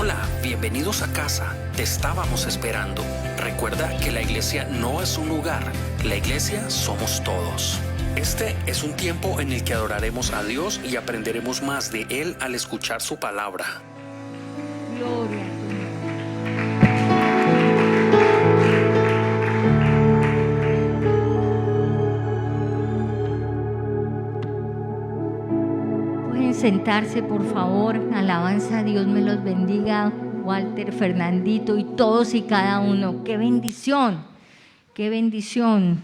Hola, bienvenidos a casa. Te estábamos esperando. Recuerda que la iglesia no es un lugar, la iglesia somos todos. Este es un tiempo en el que adoraremos a Dios y aprenderemos más de Él al escuchar su palabra. Gloria a tu nombre. Pueden sentarse, por favor. Alabanza a Dios, me los bendiga. Walter, Fernandito y todos y cada uno. ¡Qué bendición! ¡Qué bendición!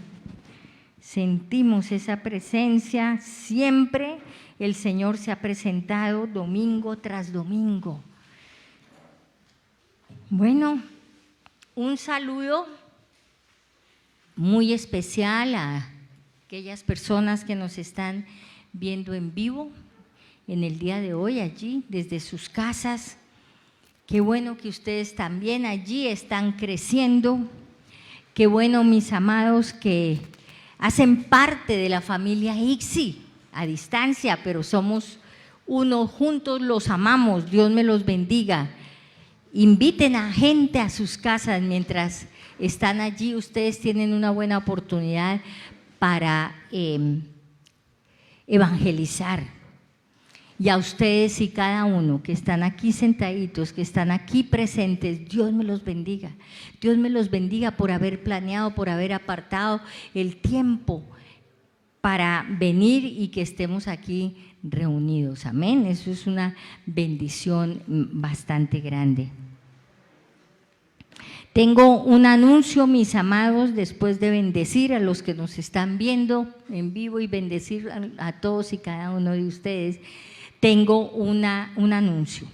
Sentimos esa presencia. Siempre el Señor se ha presentado domingo tras domingo. Bueno, un saludo muy especial a aquellas personas que nos están viendo en vivo en el día de hoy allí desde sus casas. Qué bueno que ustedes también allí están creciendo. Qué bueno, mis amados, que hacen parte de la familia ICSI a distancia, pero somos uno, juntos los amamos. Dios me los bendiga. Inviten a gente a sus casas mientras están allí. Ustedes tienen una buena oportunidad para evangelizar. Y a ustedes y cada uno que están aquí sentaditos, que están aquí presentes, Dios me los bendiga. Dios me los bendiga por haber planeado, por haber apartado el tiempo para venir y que estemos aquí reunidos. Amén. Eso es una bendición bastante grande. Tengo un anuncio, mis amados, después de bendecir a los que nos están viendo en vivo y bendecir a todos y cada uno de ustedes. Tengo un anuncio.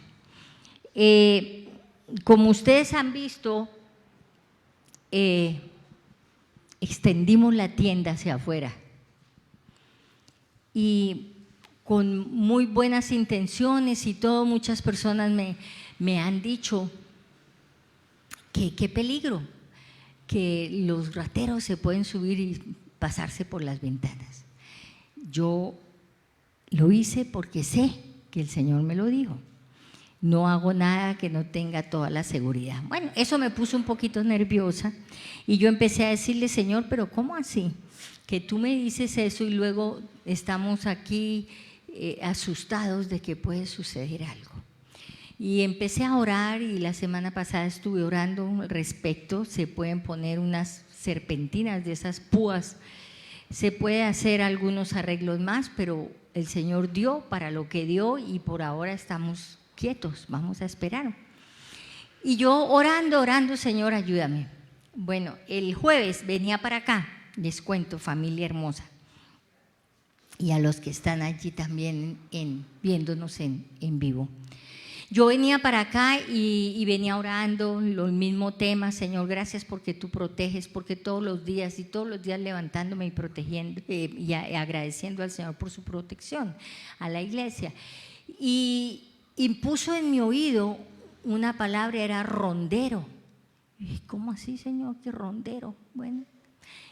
Como ustedes han visto, extendimos la tienda hacia afuera y con muy buenas intenciones y todo, muchas personas me han dicho que qué peligro, que los rateros se pueden subir y pasarse por las ventanas. Yo lo hice porque sé que el Señor me lo dijo. No hago nada que no tenga toda la seguridad. Bueno, eso me puso un poquito nerviosa y yo empecé a decirle, Señor, pero ¿cómo así? Que tú me dices eso y luego estamos aquí asustados de que puede suceder algo. Y empecé a orar y la semana pasada estuve orando al respecto. Se pueden poner unas serpentinas de esas púas, se puede hacer algunos arreglos más, pero el Señor dio para lo que dio y por ahora estamos quietos, vamos a esperar. Y yo orando, Señor, ayúdame. Bueno, el jueves venía para acá, les cuento, familia hermosa, y a los que están allí también viéndonos en vivo. Yo venía para acá y venía orando el mismo tema, Señor, gracias porque tú proteges, porque todos los días levantándome y protegiendo y agradeciendo al Señor por su protección a la iglesia. Y puso en mi oído una palabra, era rondero. Y ¿cómo así, Señor? ¿Qué rondero? Bueno,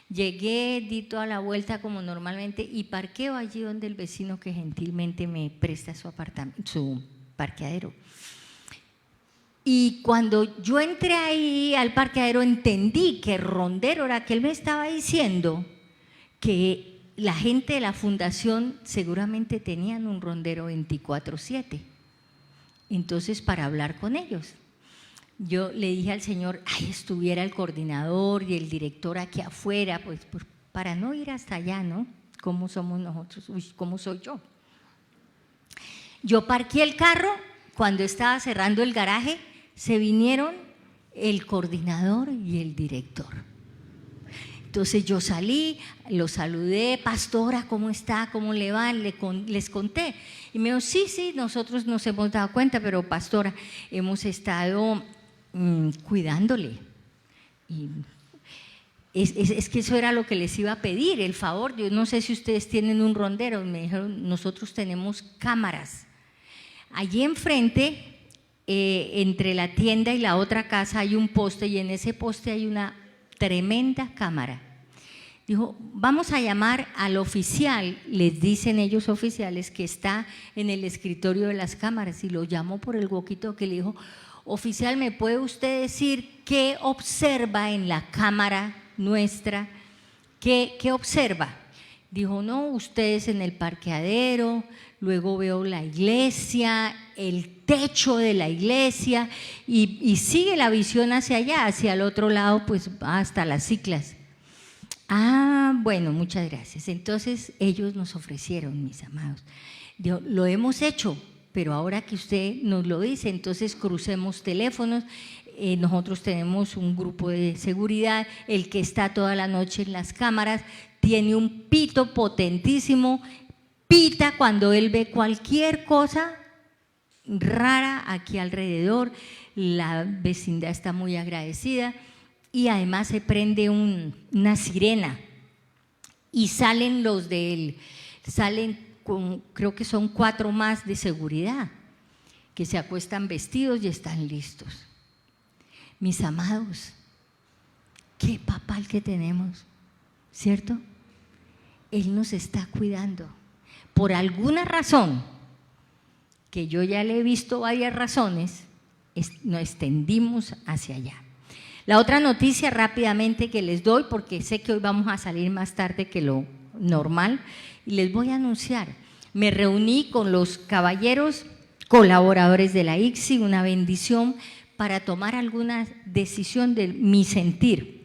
llegué, di toda la vuelta como normalmente y parqueo allí donde el vecino que gentilmente me presta su parqueadero. Y cuando yo entré ahí al parqueadero entendí que rondero era que él me estaba diciendo que la gente de la fundación seguramente tenían un rondero 24/7. Entonces, para hablar con ellos, yo le dije al Señor, ay, estuviera el coordinador y el director aquí afuera, pues para no ir hasta allá, ¿no? ¿Cómo somos nosotros? Uy, ¿cómo soy yo? Yo parqué el carro, cuando estaba cerrando el garaje, se vinieron el coordinador y el director. Entonces yo salí, los saludé, pastora, ¿cómo está? ¿Cómo le va? Les conté. Y me dijo, sí, nosotros nos hemos dado cuenta, pero pastora, hemos estado cuidándole. Y es que eso era lo que les iba a pedir, el favor. Yo no sé si ustedes tienen un rondero. Me dijeron, nosotros tenemos cámaras. Allí enfrente, entre la tienda y la otra casa hay un poste y en ese poste hay una tremenda cámara. Dijo, vamos a llamar al oficial, les dicen ellos oficiales, que está en el escritorio de las cámaras, y lo llamó por el huequito que le dijo, oficial, ¿me puede usted decir qué observa en la cámara nuestra? ¿Qué observa? Dijo, no, ustedes en el parqueadero, luego veo la iglesia, el techo de la iglesia y sigue la visión hacia allá, hacia el otro lado, pues hasta las ciclas. Ah, bueno, muchas gracias. Entonces ellos nos ofrecieron, mis amados. Dijo, lo hemos hecho, pero ahora que usted nos lo dice, entonces crucemos teléfonos. Nosotros tenemos un grupo de seguridad, el que está toda la noche en las cámaras, tiene un pito potentísimo, pita cuando él ve cualquier cosa rara aquí alrededor, la vecindad está muy agradecida y además se prende una sirena y salen los de él, creo que son 4 más de seguridad que se acuestan vestidos y están listos. Mis amados, qué papal que tenemos, ¿cierto? Él nos está cuidando. Por alguna razón, que yo ya le he visto varias razones, nos extendimos hacia allá. La otra noticia rápidamente que les doy, porque sé que hoy vamos a salir más tarde que lo normal, y les voy a anunciar. Me reuní con los caballeros colaboradores de la ICSI, una bendición para tomar alguna decisión de mi sentir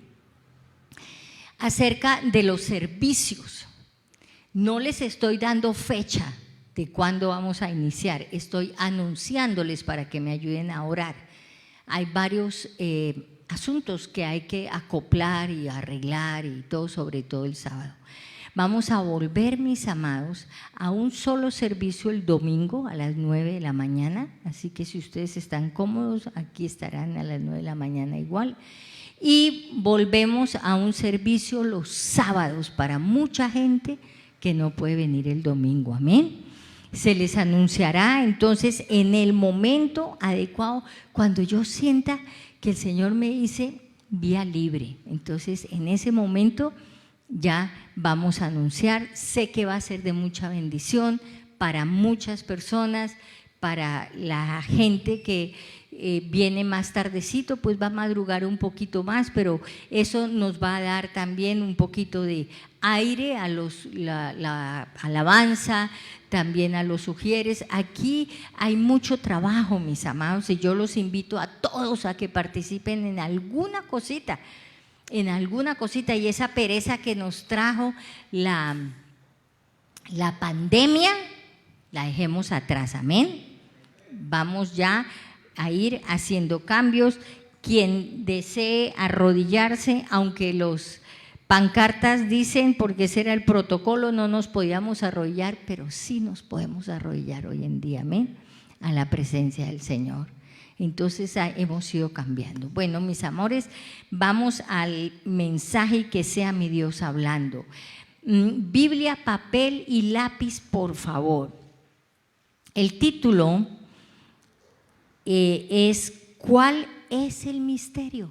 acerca de los servicios. No les estoy dando fecha de cuándo vamos a iniciar, estoy anunciándoles para que me ayuden a orar. Hay varios asuntos que hay que acoplar y arreglar y todo, sobre todo el sábado. Vamos a volver, mis amados, a un solo servicio el domingo a las 9 de la mañana, así que si ustedes están cómodos, aquí estarán a las 9 de la mañana igual. Y volvemos a un servicio los sábados para mucha gente que no puede venir el domingo, amén. Se les anunciará entonces en el momento adecuado, cuando yo sienta que el Señor me dice vía libre. Entonces en ese momento ya vamos a anunciar. Sé que va a ser de mucha bendición para muchas personas, para la gente que viene más tardecito, pues va a madrugar un poquito más, pero eso nos va a dar también un poquito de aire a la alabanza, también a los sugieres. Aquí hay mucho trabajo, mis amados, y yo los invito a todos a que participen en alguna cosita, y esa pereza que nos trajo la pandemia, la dejemos atrás, amén. Vamos ya a ir haciendo cambios. Quien desee arrodillarse, aunque los pancartas dicen, porque ese era el protocolo, no nos podíamos arrodillar, pero sí nos podemos arrodillar hoy en día, amén, a la presencia del Señor. Entonces hemos ido cambiando. Bueno, mis amores, vamos al mensaje y que sea mi Dios hablando. Biblia, papel y lápiz, por favor. El título es ¿cuál es el misterio?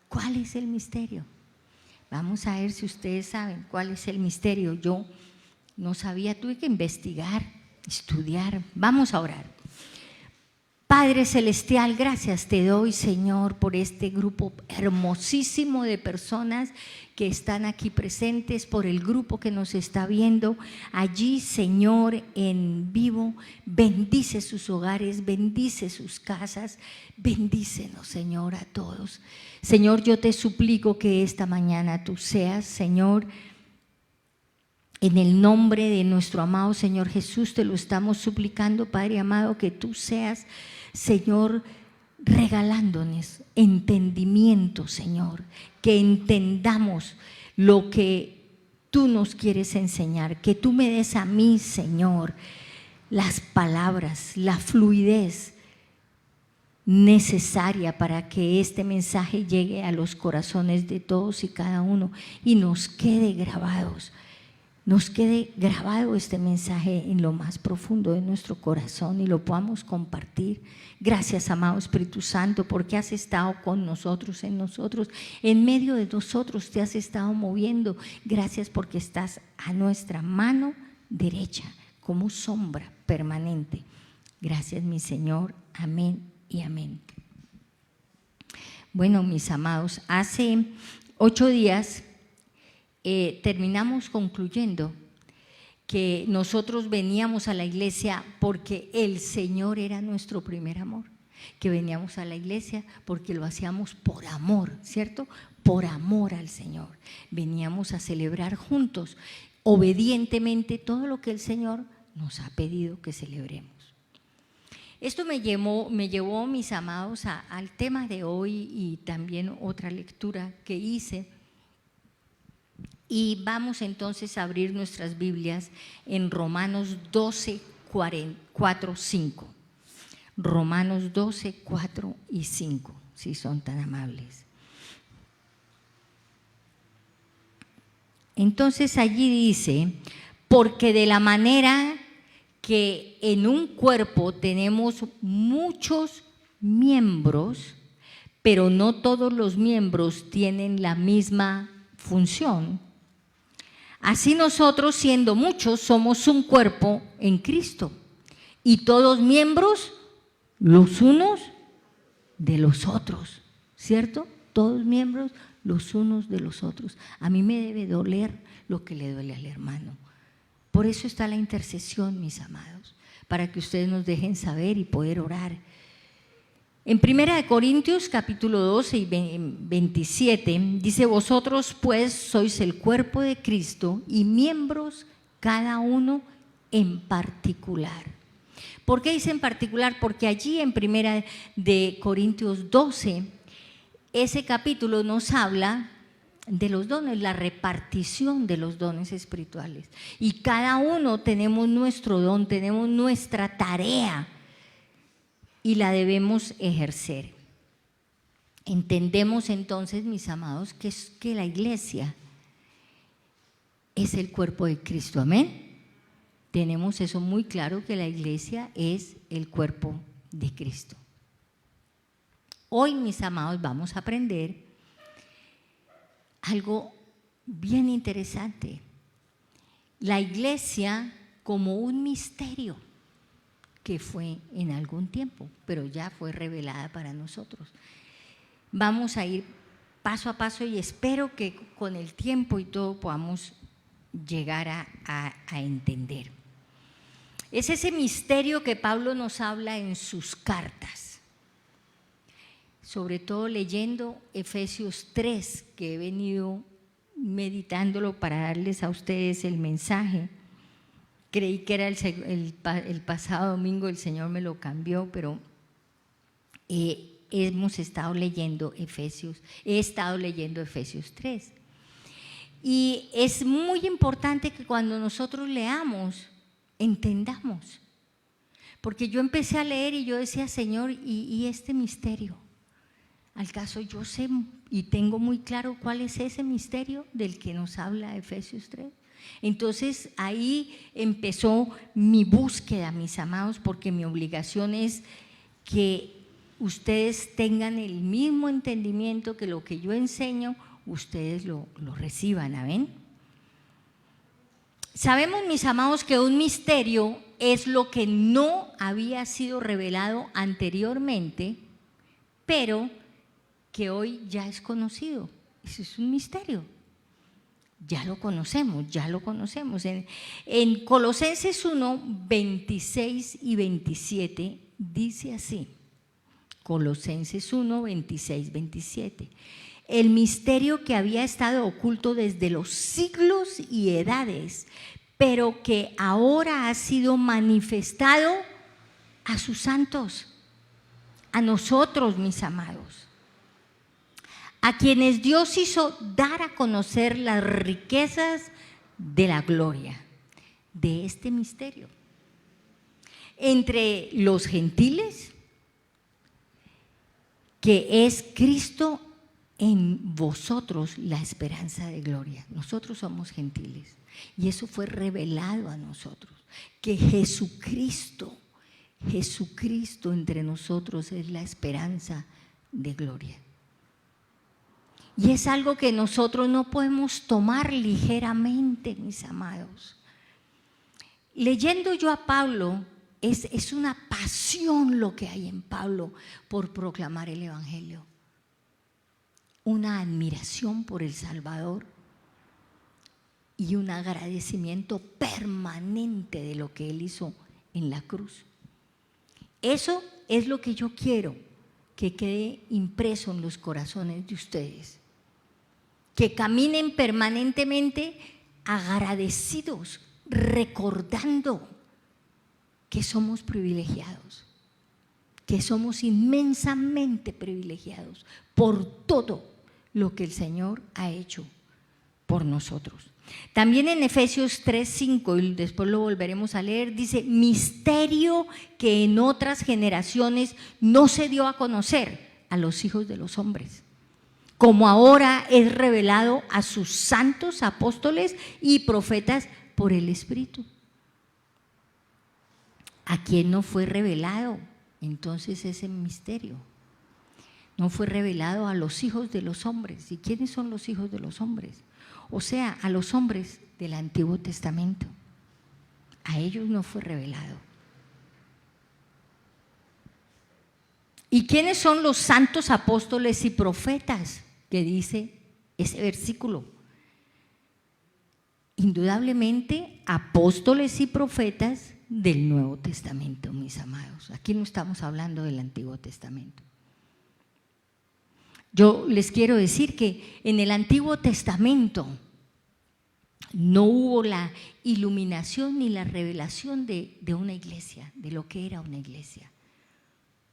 ¿Cuál es el misterio? Vamos a ver si ustedes saben cuál es el misterio. Yo no sabía, tuve que investigar, estudiar. Vamos a orar. Padre Celestial, gracias te doy, Señor, por este grupo hermosísimo de personas que están aquí presentes, por el grupo que nos está viendo allí, Señor, en vivo. Bendice sus hogares, bendice sus casas, bendícenos, Señor, a todos. Señor, yo te suplico que esta mañana tú seas, Señor, en el nombre de nuestro amado Señor Jesús, te lo estamos suplicando, Padre amado, que tú seas, Señor, regalándonos entendimiento, Señor, que entendamos lo que tú nos quieres enseñar, que tú me des a mí, Señor, las palabras, la fluidez necesaria para que este mensaje llegue a los corazones de todos y cada uno y nos quede grabados. Nos quede grabado este mensaje en lo más profundo de nuestro corazón y lo podamos compartir. Gracias, amado Espíritu Santo, porque has estado con nosotros, en medio de nosotros te has estado moviendo. Gracias porque estás a nuestra mano derecha como sombra permanente. Gracias, mi Señor. Amén y amén. Bueno, mis amados, hace 8 días terminamos concluyendo que nosotros veníamos a la iglesia porque el Señor era nuestro primer amor, que veníamos a la iglesia porque lo hacíamos por amor, ¿cierto? Por amor al Señor. Veníamos a celebrar juntos, obedientemente, todo lo que el Señor nos ha pedido que celebremos. Esto me llevó, mis amados, al tema de hoy y también otra lectura que hice. Y vamos entonces a abrir nuestras Biblias en Romanos 12, 4, 5. Romanos 12, 4 y 5, si son tan amables. Entonces allí dice, porque de la manera que en un cuerpo tenemos muchos miembros, pero no todos los miembros tienen la misma función. Así nosotros, siendo muchos, somos un cuerpo en Cristo, y todos miembros los unos de los otros, ¿cierto? Todos miembros los unos de los otros. A mí me debe doler lo que le duele al hermano. Por eso está la intercesión, mis amados, para que ustedes nos dejen saber y poder orar. En 1 Corintios capítulo 12 y 27 dice, vosotros pues sois el cuerpo de Cristo y miembros cada uno en particular. ¿Por qué dice en particular? Porque allí en 1 Corintios 12, ese capítulo nos habla de los dones, la repartición de los dones espirituales. Y cada uno tenemos nuestro don, tenemos nuestra tarea y la debemos ejercer. Entendemos entonces, mis amados, que la iglesia es el cuerpo de Cristo, amén. Tenemos eso muy claro, que la iglesia es el cuerpo de Cristo. Hoy, mis amados, vamos a aprender algo bien interesante. La iglesia como un misterio que fue en algún tiempo, pero ya fue revelada para nosotros. Vamos a ir paso a paso y espero que con el tiempo y todo podamos llegar a entender. Es ese misterio que Pablo nos habla en sus cartas, sobre todo leyendo Efesios 3, que he venido meditándolo para darles a ustedes el mensaje. Creí que era el pasado domingo, el Señor me lo cambió, pero he estado leyendo Efesios 3. Y es muy importante que cuando nosotros leamos, entendamos. Porque yo empecé a leer y yo decía, Señor, ¿y este misterio? Al caso yo sé y tengo muy claro cuál es ese misterio del que nos habla Efesios 3. Entonces ahí empezó mi búsqueda, mis amados, porque mi obligación es que ustedes tengan el mismo entendimiento, que lo que yo enseño, ustedes lo reciban, ¿amén? Sabemos, mis amados, que un misterio es lo que no había sido revelado anteriormente, pero que hoy ya es conocido. Eso es un misterio. Ya lo conocemos. En Colosenses 1, 26 y 27 dice así. Colosenses 1, 26, 27. El misterio que había estado oculto desde los siglos y edades, pero que ahora ha sido manifestado a sus santos, a nosotros, mis amados, a quienes Dios hizo dar a conocer las riquezas de la gloria de este misterio entre los gentiles, que es Cristo en vosotros, la esperanza de gloria. Nosotros somos gentiles y eso fue revelado a nosotros, que Jesucristo entre nosotros es la esperanza de gloria. Y es algo que nosotros no podemos tomar ligeramente, mis amados. Leyendo yo a Pablo Es una pasión lo que hay en Pablo por proclamar el Evangelio. Una admiración por el Salvador y un agradecimiento permanente de lo que Él hizo en la cruz. Eso es lo que yo quiero que quede impreso en los corazones de ustedes. Que caminen permanentemente agradecidos, recordando que somos privilegiados, que somos inmensamente privilegiados por todo lo que el Señor ha hecho por nosotros. También en Efesios 3:5, y después lo volveremos a leer, dice: misterio que en otras generaciones no se dio a conocer a los hijos de los hombres, como ahora es revelado a sus santos apóstoles y profetas por el Espíritu. ¿A quién no fue revelado entonces ese misterio? No fue revelado a los hijos de los hombres. ¿Y quiénes son los hijos de los hombres? O sea, a los hombres del Antiguo Testamento. A ellos no fue revelado. ¿Y quiénes son los santos apóstoles y profetas que dice ese versículo? Indudablemente, apóstoles y profetas del Nuevo Testamento, mis amados. Aquí no estamos hablando del Antiguo Testamento. Yo les quiero decir que en el Antiguo Testamento no hubo la iluminación ni la revelación de una iglesia, de lo que era una iglesia.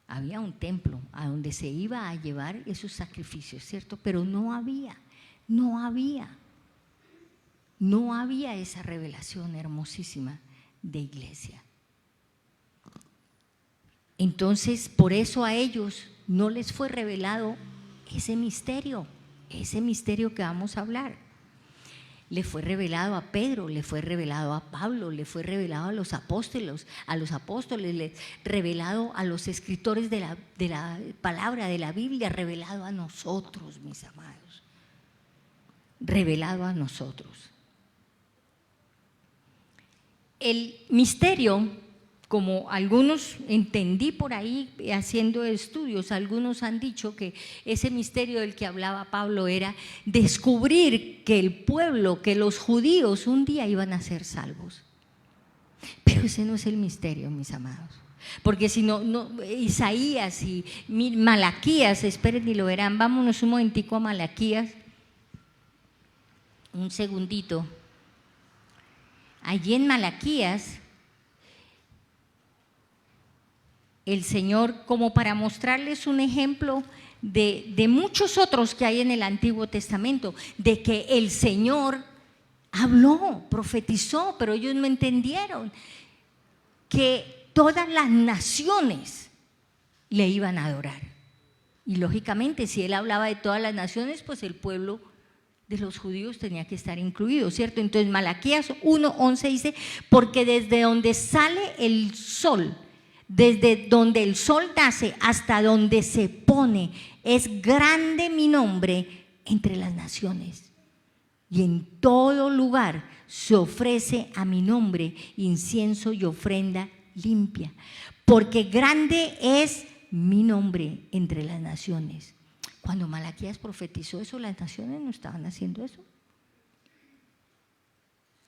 Había un templo a donde se iba a llevar esos sacrificios, ¿cierto? Pero no había esa revelación hermosísima de iglesia. Entonces, por eso a ellos no les fue revelado ese misterio que vamos a hablar. Le fue revelado a Pedro, le fue revelado a Pablo, le fue revelado a los apóstoles, le revelado a los escritores de la palabra, de la Biblia, revelado a nosotros, mis amados, revelado a nosotros. El misterio, como algunos entendí por ahí haciendo estudios, algunos han dicho que ese misterio del que hablaba Pablo era descubrir que el pueblo, que los judíos un día iban a ser salvos. Pero ese no es el misterio, mis amados. Porque si no, Isaías y Malaquías, esperen y lo verán, vámonos un momentico a Malaquías, un segundito. Allí en Malaquías, el Señor, como para mostrarles un ejemplo de muchos otros que hay en el Antiguo Testamento, de que el Señor habló, profetizó, pero ellos no entendieron que todas las naciones le iban a adorar. Y lógicamente, si Él hablaba de todas las naciones, pues el pueblo de los judíos tenía que estar incluido, ¿cierto? Entonces Malaquías 1:11 dice: porque desde donde sale el sol, desde donde el sol nace hasta donde se pone, es grande mi nombre entre las naciones. Y en todo lugar se ofrece a mi nombre incienso y ofrenda limpia, porque grande es mi nombre entre las naciones. Cuando Malaquías profetizó eso, las naciones no estaban haciendo eso.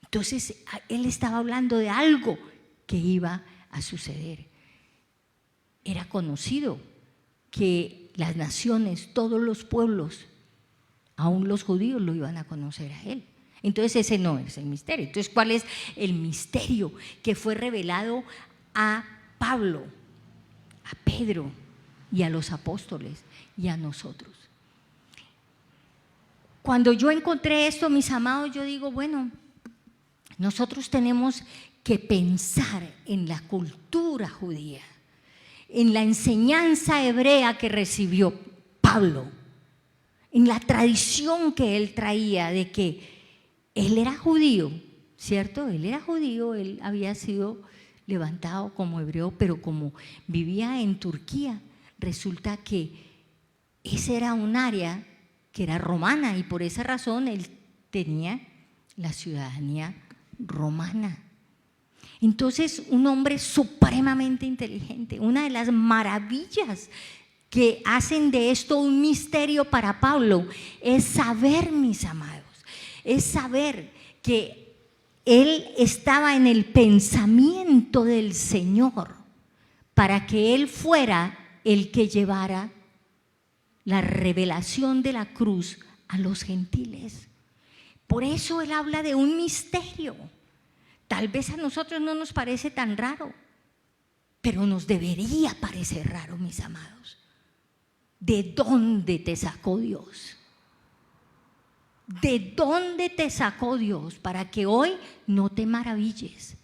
Entonces, él estaba hablando de algo que iba a suceder. Era conocido que las naciones, todos los pueblos, aún los judíos lo iban a conocer a él. Entonces ese no es el misterio. Entonces, ¿cuál es el misterio que fue revelado a Pablo, a Pedro y a los apóstoles y a nosotros? Cuando yo encontré esto, mis amados, yo digo, bueno, nosotros tenemos que pensar en la cultura judía, en la enseñanza hebrea que recibió Pablo, en la tradición que él traía de que él era judío, ¿cierto? Él era judío, él había sido levantado como hebreo, pero como vivía en Turquía, resulta que ese era un área que era romana y por esa razón él tenía la ciudadanía romana. Entonces, un hombre supremamente inteligente. Una de las maravillas que hacen de esto un misterio para Pablo es saber, mis amados, es saber que él estaba en el pensamiento del Señor para que él fuera el que llevara la revelación de la cruz a los gentiles. Por eso él habla de un misterio. Tal vez a nosotros no nos parece tan raro, pero nos debería parecer raro, mis amados. ¿De dónde te sacó Dios? ¿De dónde te sacó Dios? Para que hoy no te maravilles.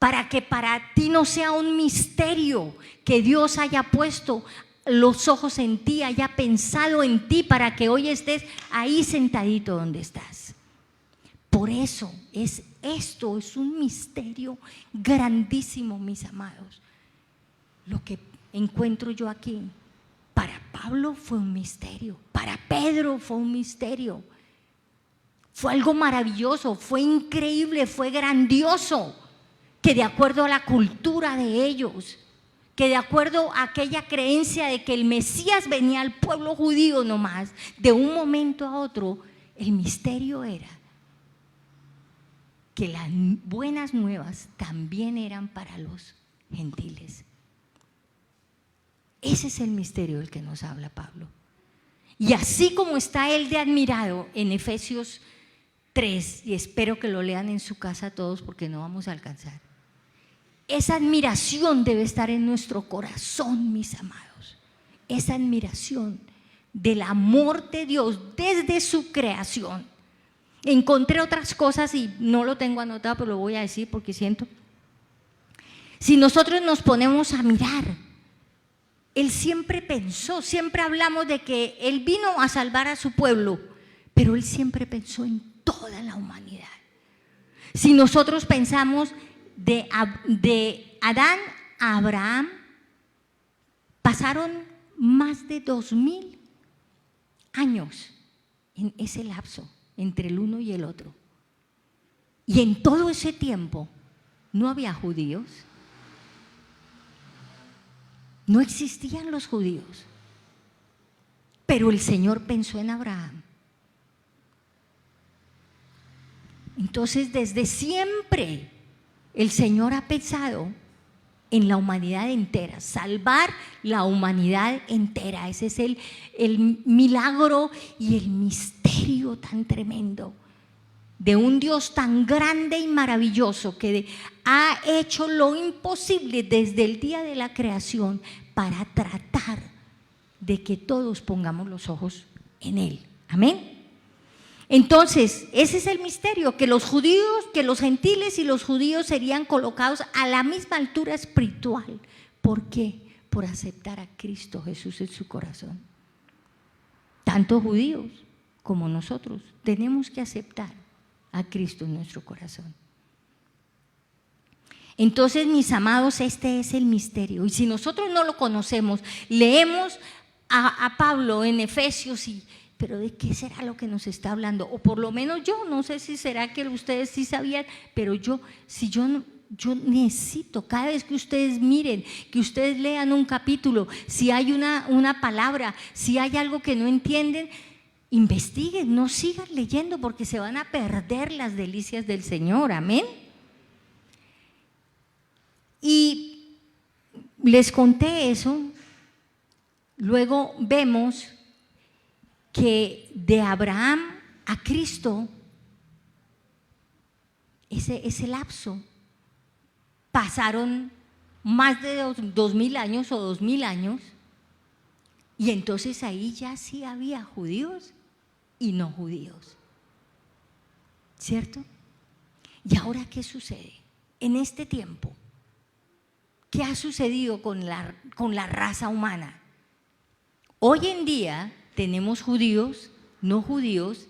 Para que para ti no sea un misterio que Dios haya puesto los ojos en ti, haya pensado en ti, para que hoy estés ahí sentadito donde estás. Por eso esto es un misterio grandísimo, mis amados. Lo que encuentro yo aquí, para Pablo fue un misterio, para Pedro fue un misterio. Fue algo maravilloso, fue increíble, fue grandioso, que de acuerdo a la cultura de ellos, que de acuerdo a aquella creencia de que el Mesías venía al pueblo judío nomás, de un momento a otro, el misterio era que las buenas nuevas también eran para los gentiles. Ese es el misterio del que nos habla Pablo. Y así como está él de admirado en Efesios 3, y espero que lo lean en su casa todos porque no vamos a alcanzar, esa admiración debe estar en nuestro corazón, mis amados. Esa admiración del amor de Dios desde su creación. Encontré otras cosas y no lo tengo anotado, pero lo voy a decir porque siento. Si nosotros nos ponemos a mirar, Él siempre pensó, siempre hablamos de que Él vino a salvar a su pueblo, pero Él siempre pensó en toda la humanidad. Si nosotros pensamos de Adán a Abraham, pasaron más de 2000 años en ese lapso entre el uno y el otro. Y en todo ese tiempo no había judíos, no existían los judíos, pero el Señor pensó en Abraham. Entonces, desde siempre el Señor ha pensado en la humanidad entera, salvar la humanidad entera. Ese es el milagro y el misterio tan tremendo de un Dios tan grande y maravilloso que ha hecho lo imposible desde el día de la creación para tratar de que todos pongamos los ojos en Él. Amén. Entonces, ese es el misterio, que los judíos, que los gentiles y los judíos serían colocados a la misma altura espiritual. ¿Por qué? Por aceptar a Cristo Jesús en su corazón. Tanto judíos como nosotros tenemos que aceptar a Cristo en nuestro corazón. Entonces, mis amados, este es el misterio. Y si nosotros no lo conocemos, leemos a Pablo en Efesios pero ¿de qué será lo que nos está hablando? O por lo menos yo, no sé si será que ustedes sí sabían, pero yo necesito, cada vez que ustedes miren, que ustedes lean un capítulo, si hay una palabra, si hay algo que no entienden, investiguen, no sigan leyendo porque se van a perder las delicias del Señor. Amén. Y les conté eso, luego vemos que de Abraham a Cristo, ese lapso, pasaron más de 2000 años o 2000 años, y entonces ahí ya sí había judíos y no judíos, ¿cierto? ¿Y ahora qué sucede? En este tiempo, ¿qué ha sucedido con la raza humana? Hoy en día tenemos judíos, no judíos,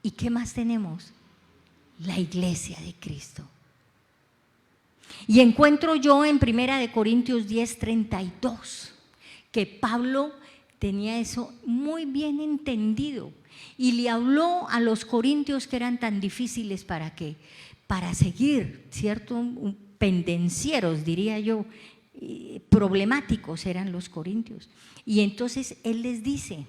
¿y qué más tenemos? La iglesia de Cristo. Y encuentro yo en 1 Corintios 10:32 que Pablo tenía eso muy bien entendido y le habló a los corintios que eran tan difíciles. ¿Para qué? para seguir, ¿cierto? Pendencieros, diría yo, problemáticos eran los corintios. Y entonces él les dice,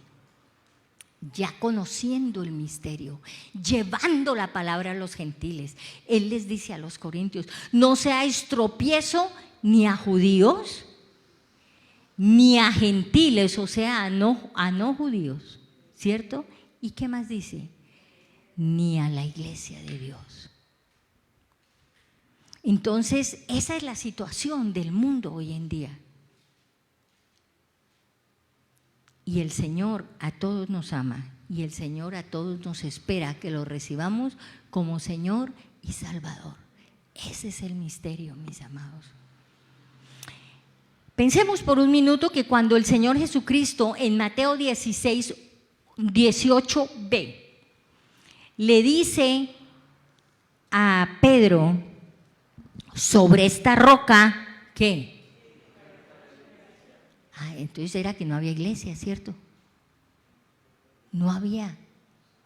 ya conociendo el misterio, llevando la palabra a los gentiles, él les dice a los corintios, no seáis tropiezo ni a judíos, ni a gentiles, o sea, a no judíos, ¿cierto? ¿Y qué más dice? Ni a la iglesia de Dios. Entonces, esa es la situación del mundo hoy en día. Y el Señor a todos nos ama y el Señor a todos nos espera que lo recibamos como Señor y Salvador. Ese es el misterio, mis amados. Pensemos por un minuto que cuando el Señor Jesucristo en Mateo 16, 18b le dice a Pedro, sobre esta roca, ¿qué? Entonces era que no había iglesia, ¿cierto? No había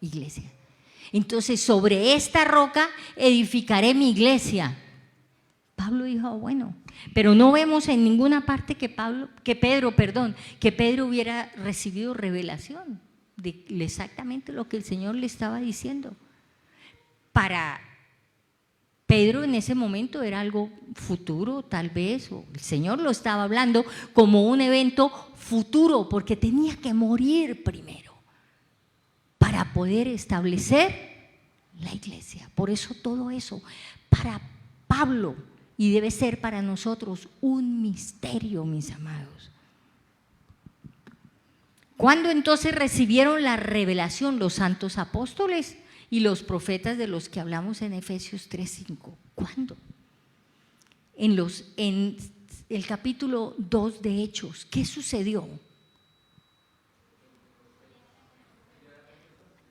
iglesia. Entonces, sobre esta roca edificaré mi iglesia. Pablo dijo, bueno, pero no vemos en ninguna parte que Pedro hubiera recibido revelación de exactamente lo que el Señor le estaba diciendo. Para Pedro en ese momento era algo futuro, tal vez, o el Señor lo estaba hablando como un evento futuro, porque tenía que morir primero para poder establecer la iglesia. Por eso todo eso, para Pablo, y debe ser para nosotros un misterio, mis amados. ¿Cuándo entonces recibieron la revelación los santos apóstoles y los profetas de los que hablamos en Efesios 3:5? ¿Cuándo? En el capítulo 2 de Hechos, ¿qué sucedió?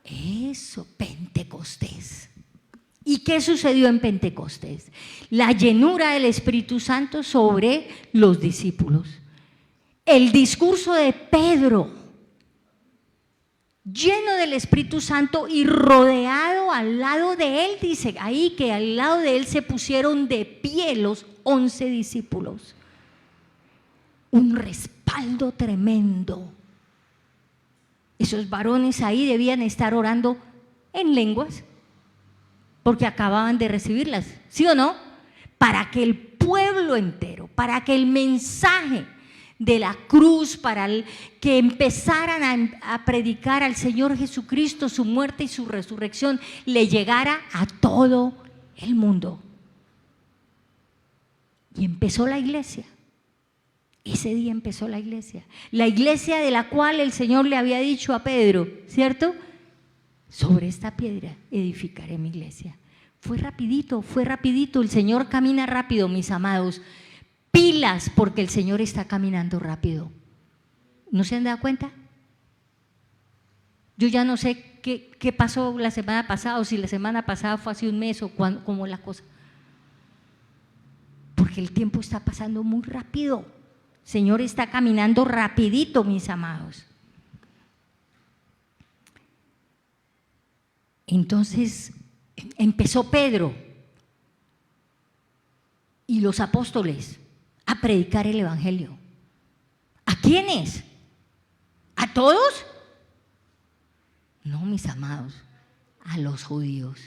Eso, Pentecostés. ¿Y qué sucedió en Pentecostés? La llenura del Espíritu Santo sobre los discípulos. El discurso de Pedro, lleno del Espíritu Santo y rodeado al lado de él, dice ahí que al lado de él se pusieron de pie los 11 discípulos. Un respaldo tremendo. Esos varones ahí debían estar orando en lenguas, porque acababan de recibirlas, ¿sí o no? Para que el pueblo entero, para que el mensaje de la cruz, para que empezaran a predicar al Señor Jesucristo, su muerte y su resurrección, le llegara a todo el mundo. Y empezó la iglesia. Ese día empezó la iglesia de la cual el Señor le había dicho a Pedro, ¿cierto? Sobre esta piedra edificaré mi iglesia. Fue rapidito, el Señor camina rápido, mis amados. Pilas, porque el Señor está caminando rápido. ¿No se han dado cuenta? Yo ya no sé qué pasó la semana pasada, o si la semana pasada fue hace un mes, o cómo la cosa. Porque el tiempo está pasando muy rápido. El Señor está caminando rapidito, mis amados. Entonces empezó Pedro y los apóstoles a predicar el evangelio. ¿A quiénes? ¿A todos? No, mis amados, a los judíos.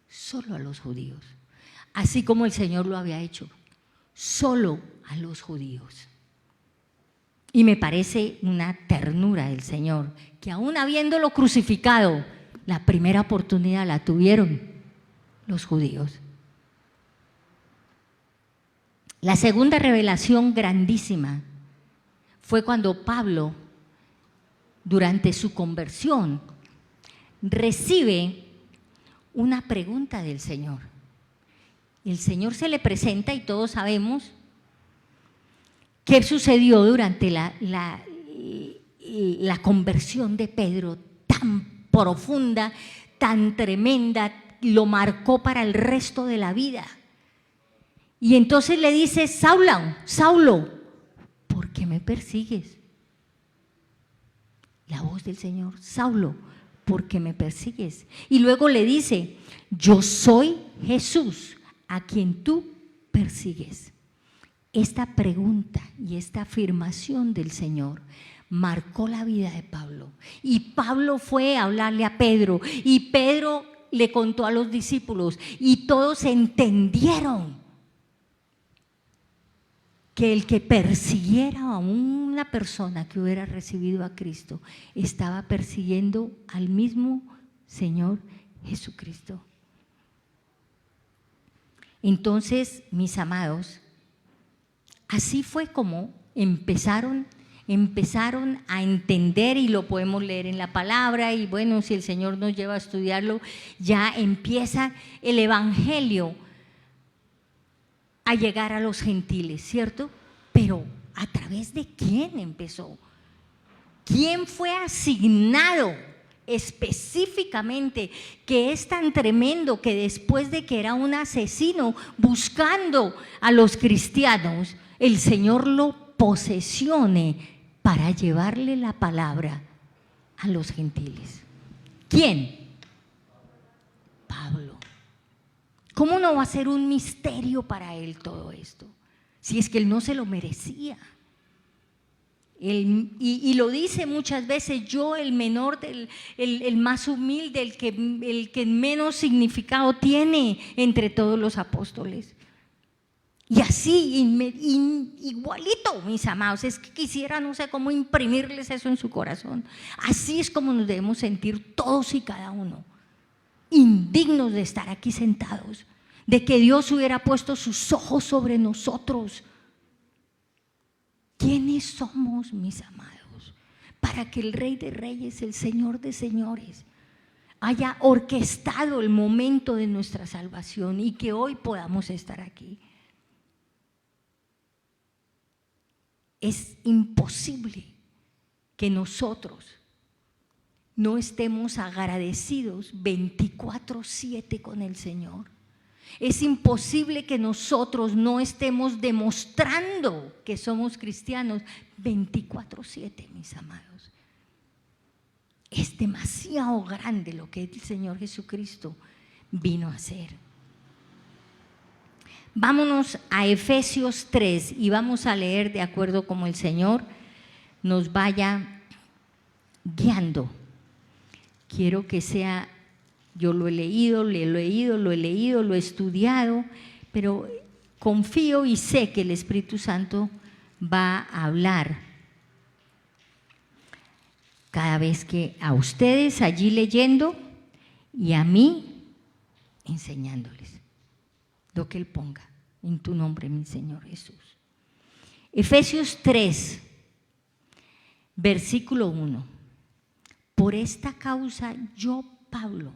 Solo a los judíos. Así como el Señor lo había hecho. Solo a los judíos. Y me parece una ternura del Señor, que aún habiéndolo crucificado, la primera oportunidad la tuvieron los judíos. La segunda revelación grandísima fue cuando Pablo, durante su conversión, recibe una pregunta del Señor. El Señor se le presenta y todos sabemos qué sucedió durante la conversión de Pedro, tan profunda, tan tremenda, lo marcó para el resto de la vida. Y entonces le dice: Saulo, ¿por qué me persigues? La voz del Señor: Saulo, ¿por qué me persigues? Y luego le dice, yo soy Jesús, a quien tú persigues. Esta pregunta y esta afirmación del Señor marcó la vida de Pablo. Y Pablo fue a hablarle a Pedro, y Pedro le contó a los discípulos, y todos entendieron que el que persiguiera a una persona que hubiera recibido a Cristo estaba persiguiendo al mismo Señor Jesucristo. Entonces, mis amados, así fue como empezaron a entender, y lo podemos leer en la palabra, y bueno, si el Señor nos lleva a estudiarlo, ya empieza el evangelio a llegar a los gentiles, ¿cierto? Pero ¿a través de quién empezó? ¿Quién fue asignado específicamente, que es tan tremendo que después de que era un asesino buscando a los cristianos, el Señor lo posesione para llevarle la palabra a los gentiles? ¿Quién? Pablo. ¿Cómo no va a ser un misterio para él todo esto? Si es que él no se lo merecía. Y lo dice muchas veces, yo el menor, el más humilde, el que menos significado tiene entre todos los apóstoles. Y así, igualito, mis amados, es que quisiera, no sé cómo imprimirles eso en su corazón. Así es como nos debemos sentir todos y cada uno, indignos de estar aquí sentados, de que Dios hubiera puesto sus ojos sobre nosotros. ¿Quiénes somos, mis amados? Para que el Rey de Reyes, el Señor de Señores, haya orquestado el momento de nuestra salvación y que hoy podamos estar aquí. Es imposible que nosotros no estemos agradecidos 24/7 con el Señor. Es imposible que nosotros no estemos demostrando que somos cristianos 24/7, mis amados. Es demasiado grande lo que el Señor Jesucristo vino a hacer. Vámonos a Efesios 3 y vamos a leer de acuerdo como el Señor nos vaya guiando. Quiero que sea, yo lo he leído, lo he estudiado, pero confío y sé que el Espíritu Santo va a hablar cada vez que a ustedes allí leyendo y a mí enseñándoles lo que Él ponga en tu nombre, mi Señor Jesús. Efesios 3, versículo 1. Por esta causa yo, Pablo,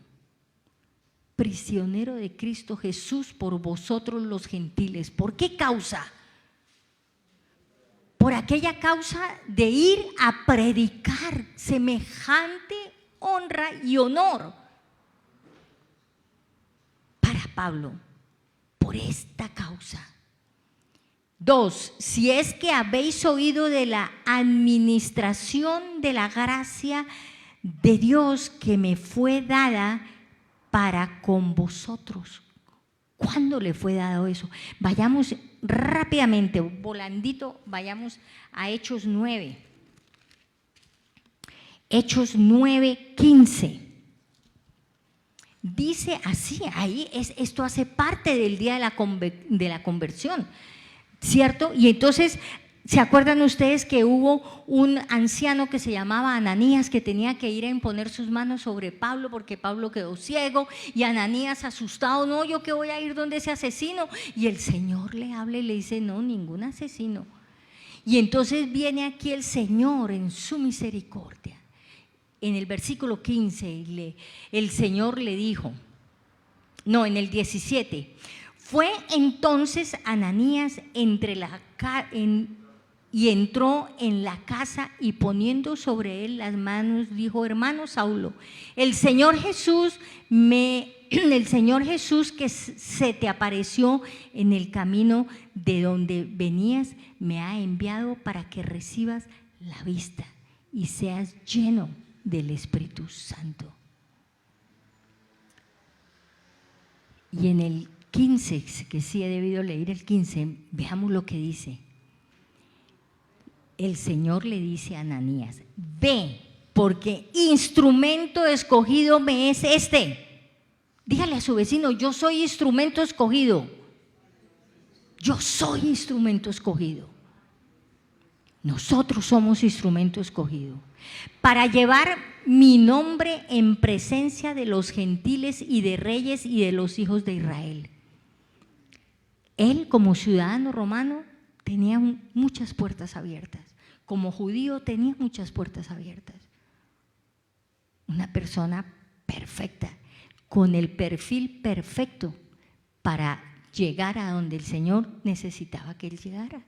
prisionero de Cristo Jesús por vosotros los gentiles. ¿Por qué causa? Por aquella causa de ir a predicar semejante honra y honor para Pablo. Por esta causa. 2. Si es que habéis oído de la administración de la gracia de Dios que me fue dada para con vosotros. ¿Cuándo le fue dado eso? Vayamos rápidamente, volandito, vayamos a Hechos 9. Hechos 9:15. Dice así, ahí esto hace parte del día de la conversión, ¿cierto? Y entonces, ¿se acuerdan ustedes que hubo un anciano que se llamaba Ananías que tenía que ir a imponer sus manos sobre Pablo porque Pablo quedó ciego? Y Ananías asustado, no, yo que voy a ir donde ese asesino. Y el Señor le habla y le dice, no, ningún asesino. Y entonces viene aquí el Señor en su misericordia. En el versículo 15, el Señor le dijo, no, en el 17, fue entonces Ananías y entró en la casa y poniendo sobre él las manos dijo, hermano Saulo, el Señor Jesús que se te apareció en el camino de donde venías me ha enviado para que recibas la vista y seas lleno del Espíritu Santo. Y en el 15, que sí he debido leer el 15, veamos lo que dice. El Señor le dice a Ananías: ve, porque instrumento escogido me es este. Dígale a su vecino: yo soy instrumento escogido. Yo soy instrumento escogido. Nosotros somos instrumento escogido para llevar mi nombre en presencia de los gentiles y de reyes y de los hijos de Israel. Él, como ciudadano romano, tenía muchas puertas abiertas. Como judío tenía muchas puertas abiertas. Una persona perfecta, con el perfil perfecto para llegar a donde el Señor necesitaba que él llegara.